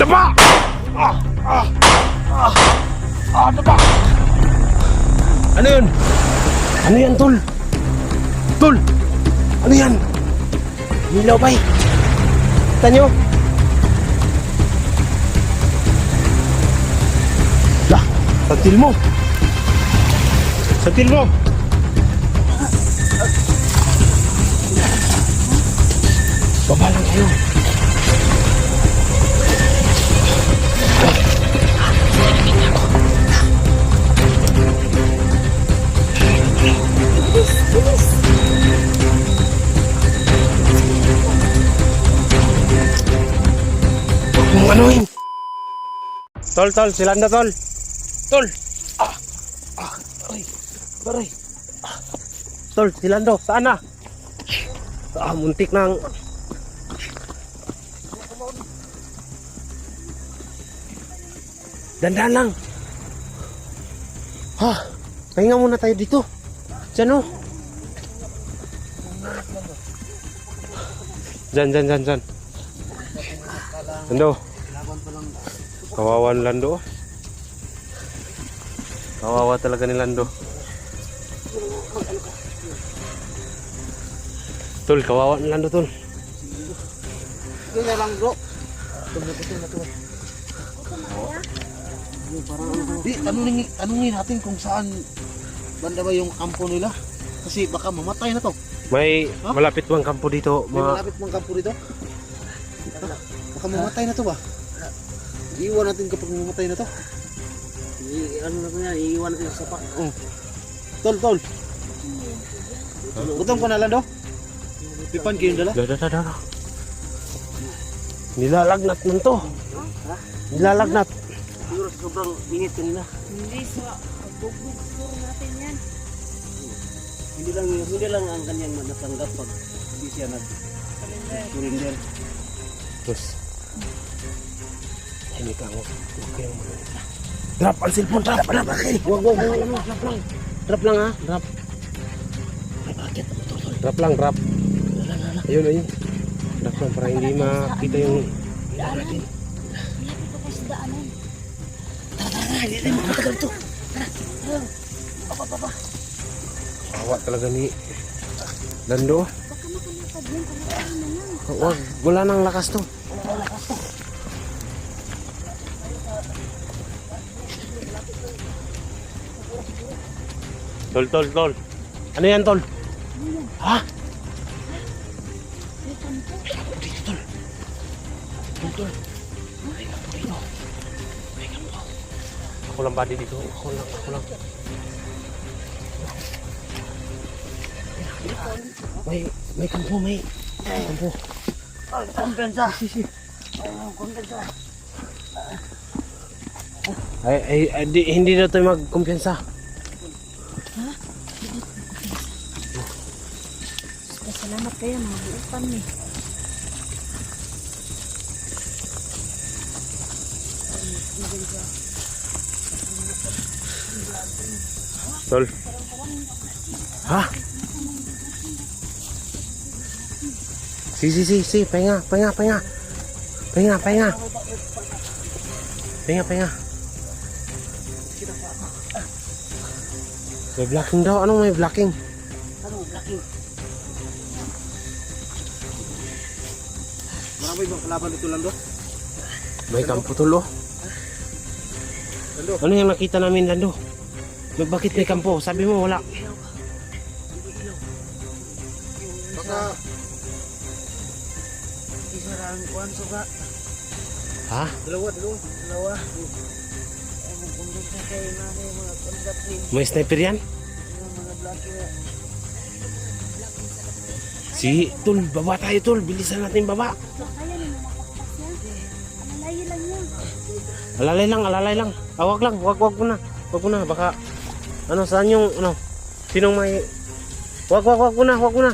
Dapa! Dapa! Ano yun? Ano yan, tol? Tol! Ano yan? Nilaw ba eh? Kita nyo? Lah, santil mo! Santil mo! Baba lang kayo. Kung anuin. Tol, silanda tol. Tol. Aray. Aray. Tol, silando. Saan na? Muntik nang. Dandan lang. Pahinga muna tayo dito. Diyan o. Diyan. Lando. Kawawa ni Lando. Kawawa talaga ni Lando. Tol, kawawa ni Lando, tol. Ito na lang, bro. Di, tanungin natin kung saan banda ba yung kampo nila. Kasi baka mamatay na to. May malapit bang kampo dito? May malapit bang kampo dito? Baka mamatay na to ba? Iiwan natin kapag mamatay na to. Ano na to yan? Iiwan natin sa sapa. Tol. Gutom ko na lang do. Pipan kayo dala? Dada. Nilalagnat nun to. Nilalagnat. Siguro sobrang init kanina. Hindi sa pagbubog natin yan. Hindi lang ang kanyang natanggap pag hindi siya nag-surrender. Terus. Ini kamu. Oke. Drop ang cellphone, drop. Wag. Drop lang ha. Drop. Bakit ang motor? Drop lang. Ayun. Drop lang para hindi makita yung natin. Malapit pa tayo sa daanan. Tara, hindi tayo makatagal to. Tara. Awak talaga ni Lando. Baka makalapad yan. Kalapad na lang. Wag, wala nang lakas to. Tol. Ano yan, tol? Ha? Dito, tol. Dito. Ako lang body dito. Ako lang. May kampo, may kampo. Kumpensa. Kumpensa. Hindi na tayo magkumpiyansa. Salamat kayo mga buupan ni. Tol. Ha? Si, pahinga. May blocking daw. Anong may blocking? Marami bang kalaban dito lang do? May kampo tulo. Lando. Ano yung nakita namin, Lando? Bakit may kampo? Sabi mo wala. Baka isa lang kuhan suka. Ha? Dalawa. Ang kumbinsa kayo na mga kondat ni May sniper yan? mga blaki na. Tol, baba tayo, tol. Bilisan natin baba. Kaya na makakpas yan. Alalayo lang yan. Alalay lang. Wag lang. Wag mo na. Baka, saan yung, sinong may, wag mo na. Ano?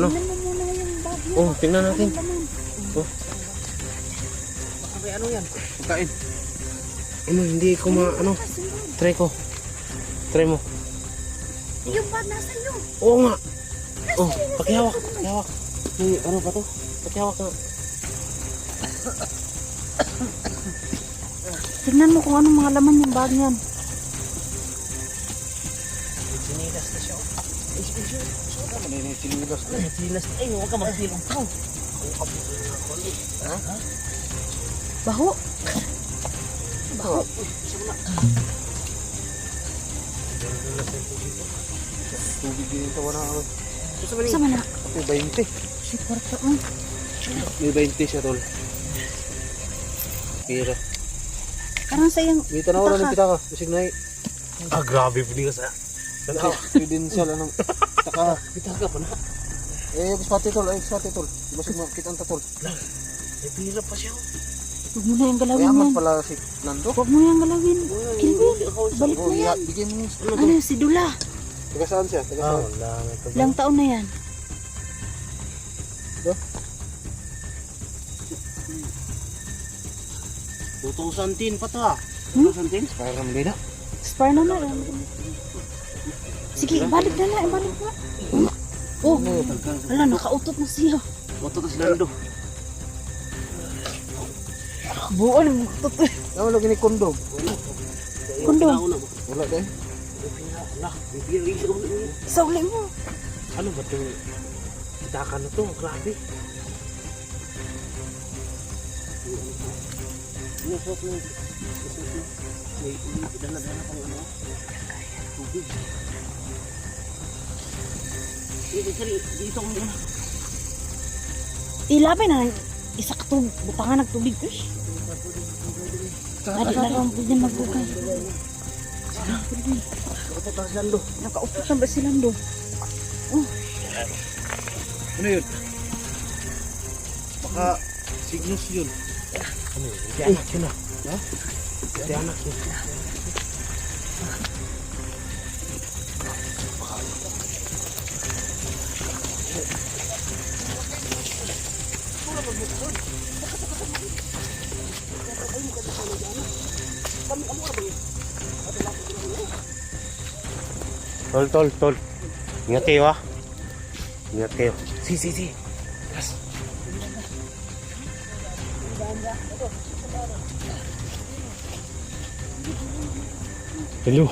Tingnan mo muna yung bag mo. Oh, tingnan natin. Oh, Baka may ano yan? Pagkain. hindi ko try ko. Try mo. Yung bag nasa iyo. Oo nga. Oh, pakihawak. Ano ba to? Pakihawak nga. Tignan mo kung anong mga laman yung bag niyan. Sinilas na siya. Ano yun yung sinilas na? Sinilas na. Ay, huwag ka magsilong pa. Baho. Baho. Tubig din ito wala ako. Sama na. May 20. Si Porto. Oh. May 20 siya tol. Pira. Karang sayang. Dito na wala ng pitaka. Bisig na eh. Ah, grabe po di ka sa... Credential anong pitaka. Pitaka pa na. Eh, bispati tol. Ay, bispati tol. Basig makita ang tatol. May pira pa siya. Huwag mo na yung galawin Kaya man yan. pala si Nando. Huwag mo yung galawin. Kilvin, balik Oh, mo iya, yan. bigyan mo. Ano yung si Dula? Taga saan siya? Taga Ah, saan? wala na ito. Ilang taon na yan? Tutusantin pa ta. Hmm? Tutusantin? Kaya kami din na. Spare na na. Sige, balik na na. Balik na. Oh, hala, nakautot na siya. Moto ka sila do. Buwan, utot. Naman lagi ni kondom. Kondom. Wala dahil. May pira rin siya. Sauli mo. Ano ba ito? Pitaka na to. Grabe. Nasot na. May dala-dala pang ano. Tubig. Dito ko muna. Ilapay na. Isa ka tubig. Butangan nagtubig. Uy. Adi na lang pwede magbukay. Nakautot ka sila do. Nakautot na ba silang do? Oh, Ano yun? Baka signos yun. Ano yun? Hindi anak yun ah. Ha? Hindi anak yun. Tol. Ingat kayo ah. Ingat kayo. Si. Yes. Hello.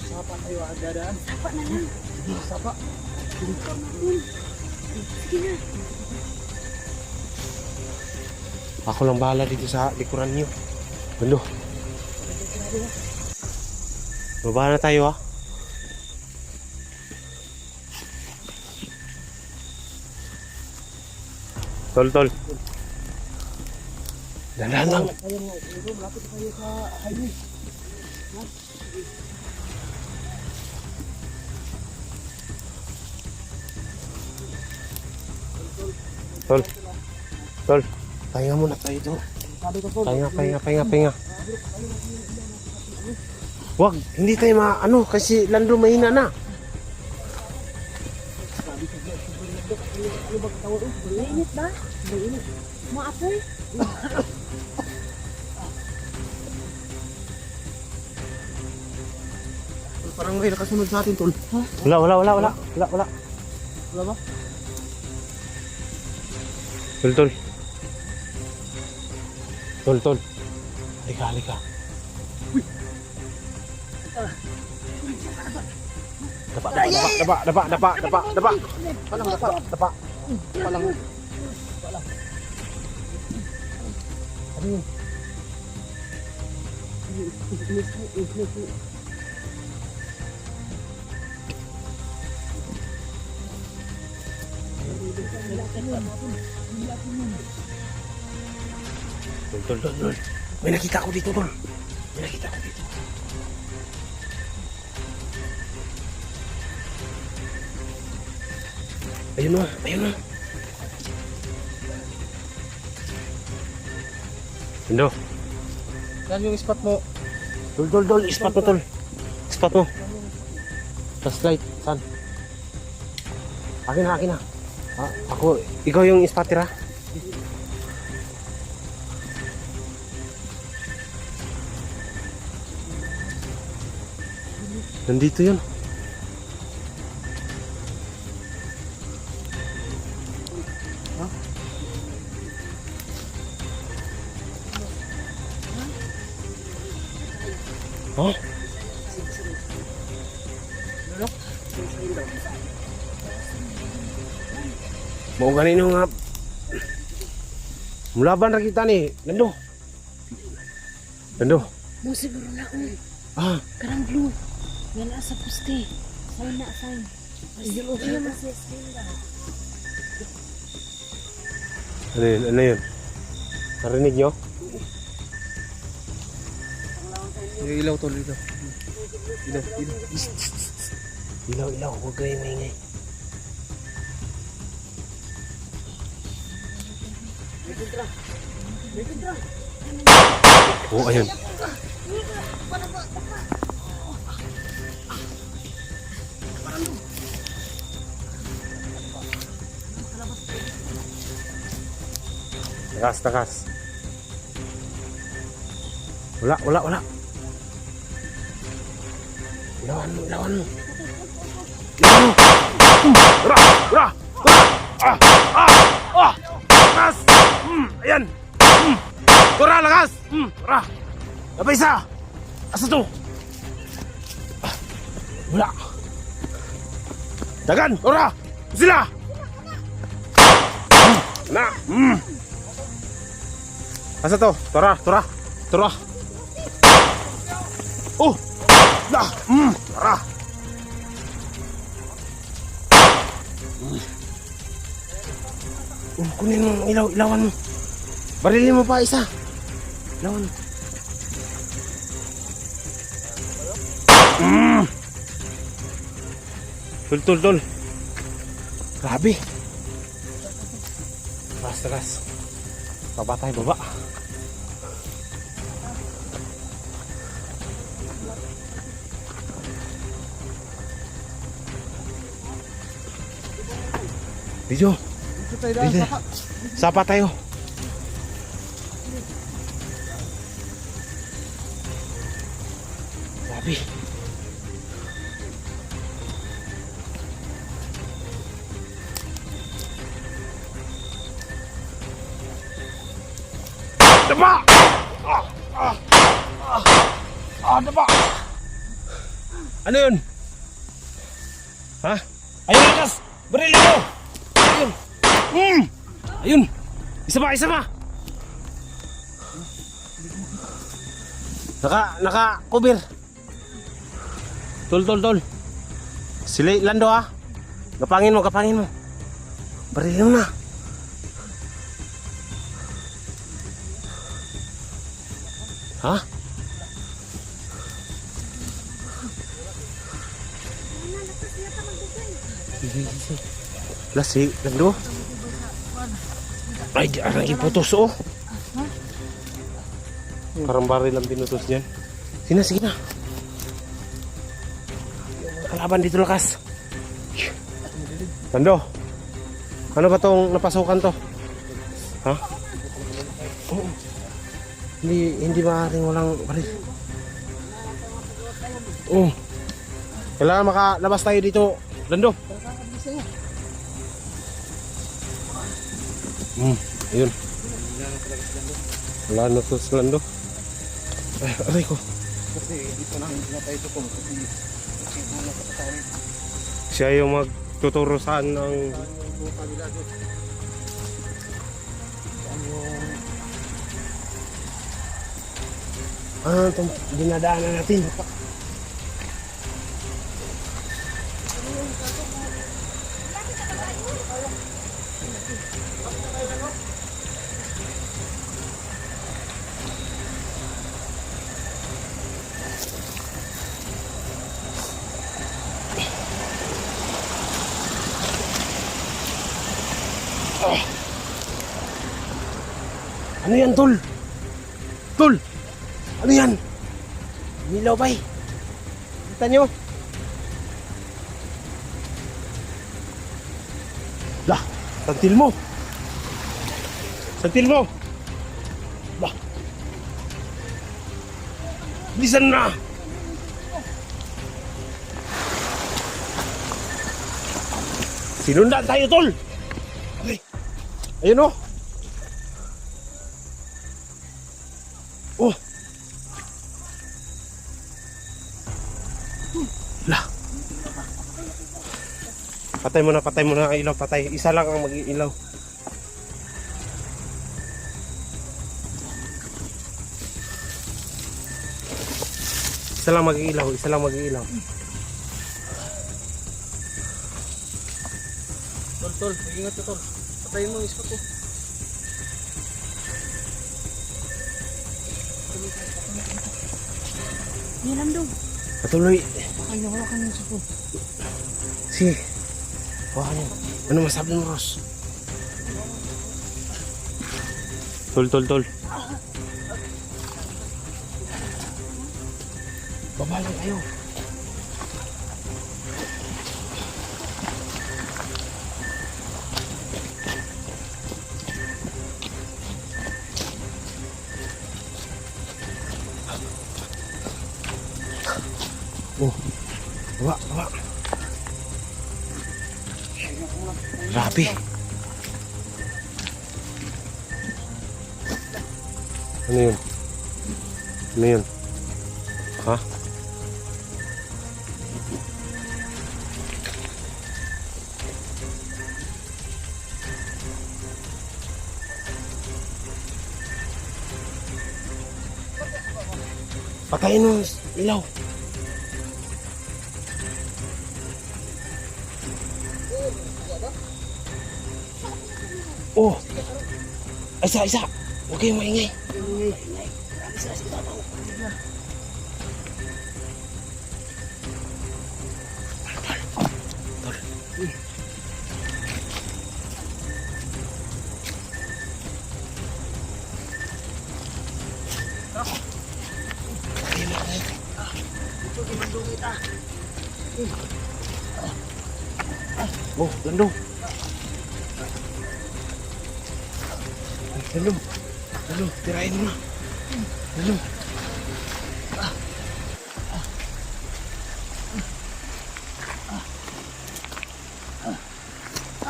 Sapa tayo dadaan. sapa na lang. Sapa. Sige na. Ako lang bahala dito sa likuran niyo. Hello. Baba na tayo ah. Tol. Dahan lang. Lapit tayo sa highway. Tol. Pahinga muna tayo to. Pahinga. Wag, hindi tayo maano kasi lando mahina na. Mainit ba? Mainit. Maapoy? Parang may nakasunod sa atin tol. Wala. Wala ba? Tol. Halika. Dapa. Palang. Ano yun? Tol. May nakita ko dito, tol. Ayun o. Indo. Yan yung spot mo. Tol. Spot mo, tol. Spot mo. Flashlight. Saan? Akin na. Ikaw yung spotter ha? Nandito yun. Mau ganino nga. Mulaban ra kita ni. Lando. Lando. Mo siguro na ako. Ah, Karang blue. Yan na sa puste. Sign na, sign. Ayun, okay naman siya. ano yun? Ano yun? Narinig nyo? Ilaw tol, ilaw. Ilaw, ilaw. Ilaw, ilaw. Huwag kayo maingay. Oh, ayun. Takas, takas. Wala, wala, wala. Ilawan mo, ilawan mo. Ilawan mo. Ura, ura, ura. Ah, ah, ah. Lakas. Ayan. Ura, lakas. Ura. Apa isa? Asa to? Ah, wala. Dagan, ura. Sila. Na. Asa to? Tora, tora, tora. Oh. Dah. Tora. Kunin mo ilaw, ilawan mo. Barilin mo pa isa. Ilawan mo. Tul, tul, tul. Grabe. Takas, takas. Baba tayo, baba. Video. Dito tayo daan, Dito. saka. Sapa tayo. Grabe. Daba! Daba! Ano yun? Ha? Ayun, lakas! Baril mo! Ayun! Ayun! Isa pa, isa pa! Naka-cover. Tol, tol, tol. Sila, Lando ha. Kapangin mo, kapangin mo. Baril mo na. Ha? Lasi, Lando. Ay, di lagi putus oh. Parang baril lang pinutos niyan. Sige na, sige na. Kalaban dito lakas. Lando. Ano ba tong napasukan to? Ha? Oo. Hindi maaaring walang baril. Oh. Kailangan makalabas tayo dito, Lando. Ayun. Wala na to sa Lando. Ay, aray ko. Kasi dito na hindi na tayo ito kung Siya yung magtuturo saan ng itong dinadaanan natin. Ano yan, Tol? Tol! Ano yan? Nilaw bay. Kita nyo? Lah, santil mo. Santil mo. Lah. Bilisan na. Sinundan tayo, Tol. Okay. Ayun oh. Oh. Lah. Patay mo na ang ilaw, patay. Isa lang ang mag-iilaw. Isa lang mag-iilaw, isa lang mag-iilaw. Tol, ingat ka tol. Patayin mo yung spot ko. Yan lang daw. Patuloy. Ay, hawakan mo sa po. Sige. Hawakan niyo. Ano masabi mo, Ros? Tol. Baba lang kayo. Oh, baba. Grabe. Ano yun? Ano yun? Ha? Patayin mo ang ilaw. Oh. Isa. Huwag kayong maingay. Tol. Oh, landong. Landong, tirahin mo na. Landong.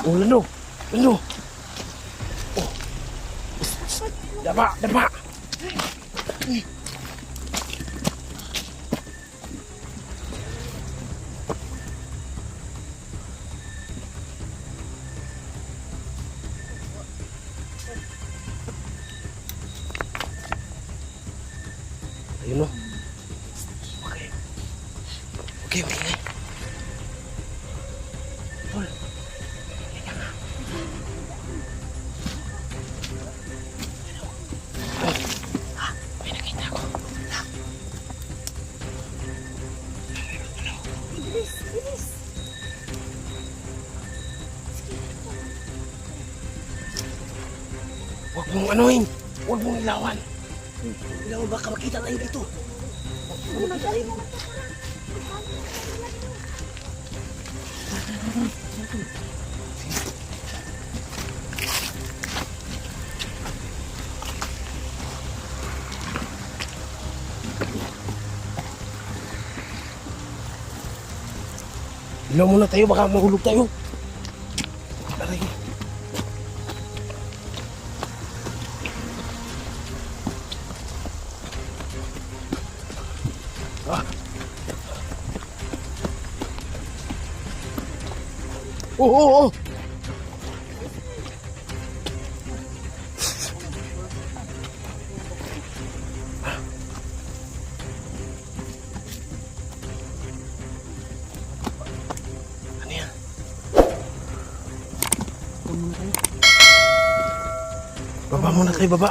Oh, landong. Oh. Dapa. Ayun o. Okay, maingay. Tol. Halika nga. Tol. Ha? May nakita ko. Ha? Bilis. Huwag mong anuhin. Huwag mong ilawan. Ilaw, baka makita tayo dito. Ilaw muna tayo, baka mahulog tayo. Aray. Ah. Oh. Ano yan? Baba muna tayo, baba.